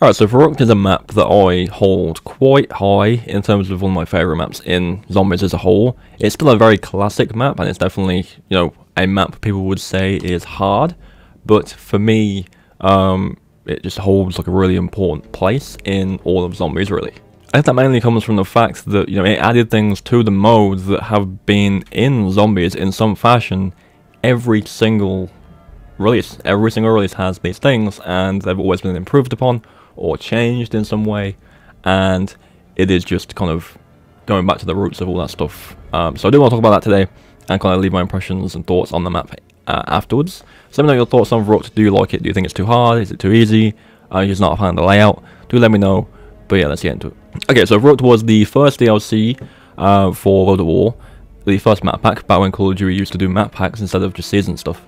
Alright, so Verruckt is a map that I hold quite high in terms of one of my favourite maps in Zombies as a whole. It's still a very classic map, and it's definitely, you know, a map people would say is hard, but for me, it just holds like a really important place in all of Zombies, really. I think that mainly comes from the fact that, you know, it added things to the modes that have been in Zombies in some fashion. Every single release has these things, and they've always been improved upon or changed in some way, and it is just kind of going back to the roots of all that stuff. So I do want to talk about that today and kind of leave my impressions and thoughts on the map afterwards. So let me know your thoughts on Verruckt. Do you like it? Do you think it's too hard? Is it too easy? You're just not a fan of the layout? Do let me know. But yeah, let's get into it. Okay, so Verruckt was the first DLC for World at War, the first map pack, back when Call of Duty used to do map packs instead of just season stuff.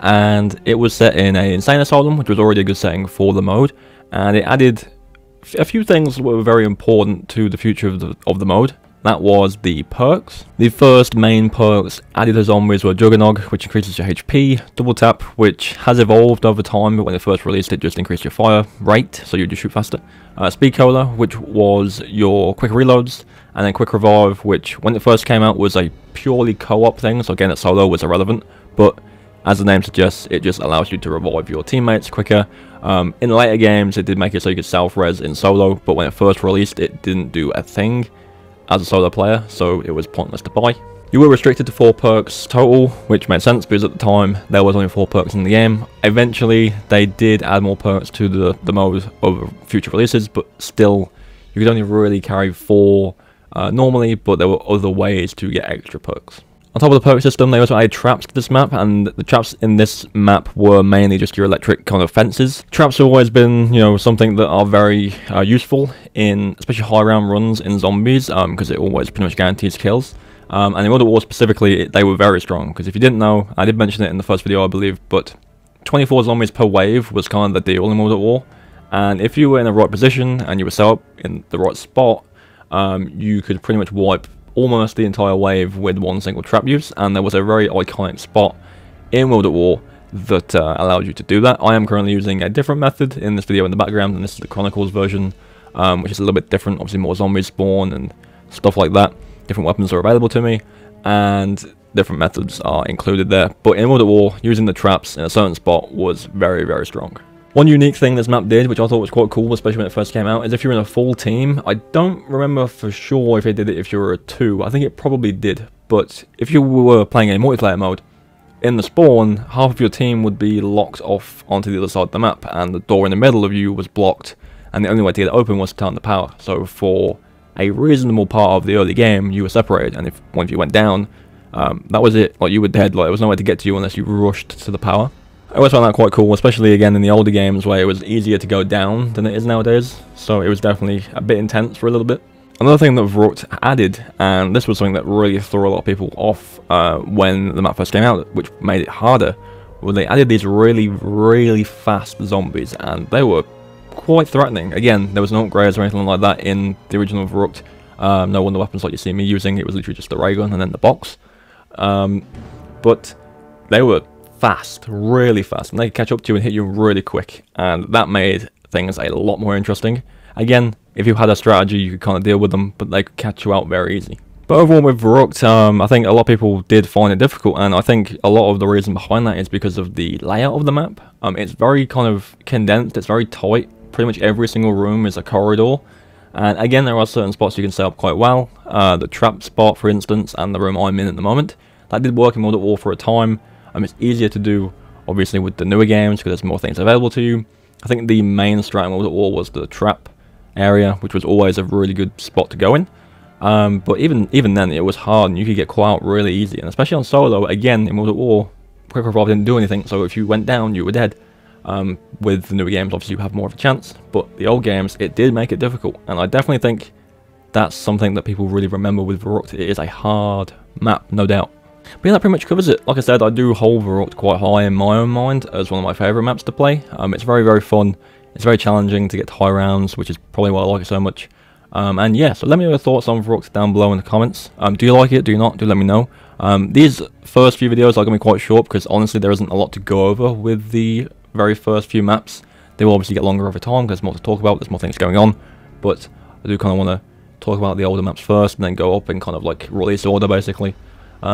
And it was set in an insane asylum, which was already a good setting for the mode, and it added a few things that were very important to the future of the mode. That was the perks. The first main perks added to zombies were Juggernog, which increases your HP, Double Tap, which has evolved over time, but when it first released it just increased your fire rate, so you just shoot faster. Speed Cola, which was your quick reloads, and then Quick Revive, which when it first came out was a purely co-op thing, so again at solo was irrelevant, but as the name suggests, it just allows you to revive your teammates quicker. In later games, it did make it so you could self-res in solo, but when it first released, it didn't do a thing as a solo player, so it was pointless to buy. You were restricted to 4 perks total, which made sense because at the time, there was only 4 perks in the game. Eventually, they did add more perks to the mode over future releases, but still, you could only really carry 4 normally, but there were other ways to get extra perks. On top of the perk system, they also added traps to this map, and the traps in this map were mainly just your electric kind of fences. Traps have always been, you know, something that are very useful in especially high round runs in Zombies, because it always pretty much guarantees kills. And in World at War specifically, they were very strong, because if you didn't know, I did mention it in the first video I believe, but 24 zombies per wave was kind of the deal in World at War, and if you were in the right position and you were set up in the right spot, you could pretty much wipe almost the entire wave with one single trap use, and there was a very iconic spot in World at War that allowed you to do that. I am currently using a different method in this video in the background, and this is the Chronicles version, which is a little bit different. Obviously more zombies spawn and stuff like that. Different weapons are available to me, and different methods are included there. But in World at War, using the traps in a certain spot was very, very strong. One unique thing this map did, which I thought was quite cool, especially when it first came out, is if you're in a full team. I don't remember for sure if it did it if you were a 2. I think it probably did. But if you were playing a multiplayer mode, in the spawn, half of your team would be locked off onto the other side of the map, and the door in the middle of you was blocked, and the only way to get it open was to turn the power. So for a reasonable part of the early game, you were separated, and if one of you went down, that was it. Like, you were dead. Like, there was no way to get to you unless you rushed to the power. I always found that quite cool, especially again in the older games where it was easier to go down than it is nowadays, so it was definitely a bit intense for a little bit. Another thing that Verruckt added, and this was something that really threw a lot of people off when the map first came out, which made it harder, was they added these really, really fast zombies, and they were quite threatening. Again, there was no upgrades or anything like that in the original Verruckt. No wonder weapons like you see me using, it was literally just the ray gun and then the box. But they were fast, really fast, and they could catch up to you and hit you really quick, and that made things a lot more interesting. Again, if you had a strategy, you could kind of deal with them, but they could catch you out very easy. But overall with Verruckt, I think a lot of people did find it difficult, and I think a lot of the reason behind that is because of the layout of the map. It's very kind of condensed, it's very tight, pretty much every single room is a corridor, and again there are certain spots you can set up quite well, the trap spot for instance, and the room I'm in at the moment. That did work in World at War for a time. It's easier to do, obviously, with the newer games because there's more things available to you. I think the main strat in World at War was the trap area, which was always a really good spot to go in. But even then, it was hard, and you could get caught out really easy. And especially on solo, again, in World at War, Quick Revive didn't do anything, so if you went down, you were dead. With the newer games, obviously, you have more of a chance. But the old games, it did make it difficult. And I definitely think that's something that people really remember with Verruckt. It is a hard map, no doubt. But yeah, that pretty much covers it. Like I said, I do hold Verruckt quite high in my own mind as one of my favourite maps to play. It's very, very fun. It's very challenging to get to high rounds, which is probably why I like it so much. And yeah, so let me know your thoughts on Verruckt down below in the comments. Do you like it? Do you not? Do let me know. These first few videos are going to be quite short because honestly there isn't a lot to go over with the very first few maps. They will obviously get longer over time because there's more to talk about, there's more things going on, but I do kind of want to talk about the older maps first and then go up in kind of like release order basically.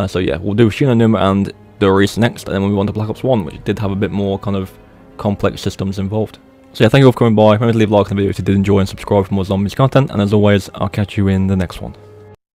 So yeah, we'll do Shinonum and Doris next, and then we'll move on to Black Ops 1, which did have a bit more kind of complex systems involved. So yeah, thank you all for coming by. Remember to leave a like on the video if you did enjoy and subscribe for more zombies content, and as always, I'll catch you in the next one.